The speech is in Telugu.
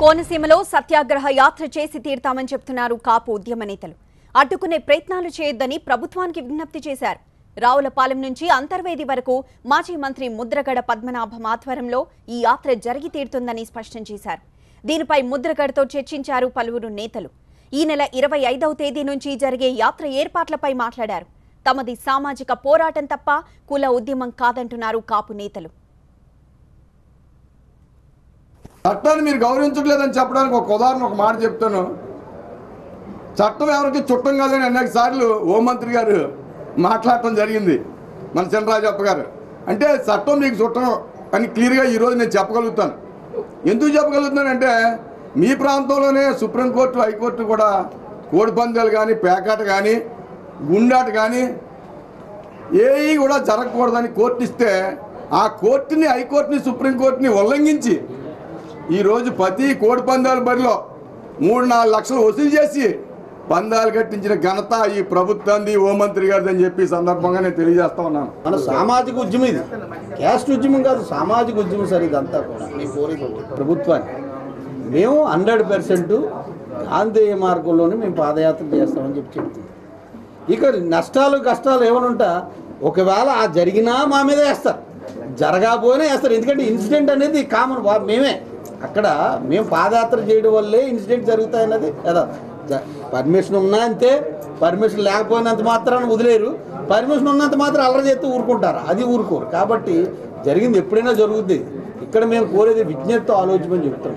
కోనసీమలో సత్యాగ్రహ యాత్ర చేసి తీర్తామని చెప్తున్నారు కాపు ఉద్యమ నేతలు. అడ్డుకునే ప్రయత్నాలు చేయొద్దని ప్రభుత్వానికి విజ్ఞప్తి చేశారు. రావులపాలెం నుంచి అంతర్వేది వరకు మాజీ మంత్రి ముద్రగడ పద్మనాభం ఆధ్వర్యంలో ఈ యాత్ర జరిగి తీరుతుందని స్పష్టం చేశారు. దీనిపై ముద్రగడతో చర్చించారు పలువురు నేతలు. ఈ నెల 25వ తేదీ నుంచి జరిగే యాత్ర ఏర్పాట్లపై మాట్లాడారు. తమది సామాజిక పోరాటం తప్ప కుల ఉద్యమం కాదంటున్నారు కాపు నేతలు. చట్టాన్ని మీరు గౌరవించట్లేదని చెప్పడానికి ఒక ఉదాహరణ ఒక మాట చెప్తాను. చట్టం ఎవరికి చుట్టం కాదని అనేక సార్లు హోంమంత్రి గారు మాట్లాడటం జరిగింది, మన చినరాజప్ప గారు. అంటే చట్టం మీకు చుట్టం అని క్లియర్గా ఈరోజు నేను చెప్పగలుగుతాను. ఎందుకు చెప్పగలుగుతున్నానంటే మీ ప్రాంతంలోనే సుప్రీంకోర్టు హైకోర్టు కూడా కోడిపందాలు కానీ పేకాట కానీ గుండాట కానీ ఏవి కూడా జరగకూడదని కోర్టు ఇస్తే ఆ కోర్టుని హైకోర్టుని సుప్రీంకోర్టుని ఉల్లంఘించి ఈరోజు ప్రతి కోడి పందాల బరిలో 3-4 లక్షలు వసూలు చేసి పందాలు కట్టించిన ఘనత ఈ ప్రభుత్వాన్ని హోంమంత్రి గారిది అని చెప్పి సందర్భంగా నేను తెలియజేస్తా ఉన్నాను. మన సామాజిక ఉద్యమం ఇది, క్యాస్ట్ ఉద్యమం కాదు, సామాజిక ఉద్యమం సార్ ఇదంతా కూడా. మీ కోరిక ప్రభుత్వాన్ని మేము 100% గాంధేయ మార్గంలోనే మేము పాదయాత్ర చేస్తామని చెప్తుంది. ఇక నష్టాలు కష్టాలు ఏమైనా ఉంటా ఒకవేళ ఆ జరిగినా మా మీద వేస్తారు, జరగకపోయినా వేస్తారు. ఎందుకంటే ఇన్సిడెంట్ అనేది కామన్, మేమే అక్కడ మేము పాదయాత్ర చేయడం వల్లే ఇన్సిడెంట్ జరుగుతాయన్నది కదా. పర్మిషన్ ఉన్నా అంతే, పర్మిషన్ లేకపోయినంత మాత్రాన్ని వదిలేరు, పర్మిషన్ ఉన్నంత మాత్రం అల్లరి చేస్తూ ఊరుకుంటారు, అది ఊరుకోరు. కాబట్టి జరిగింది ఎప్పుడైనా జరుగుద్ది. ఇక్కడ మేము కోరేది విజ్ఞతతో ఆలోచించమని చెప్తాం.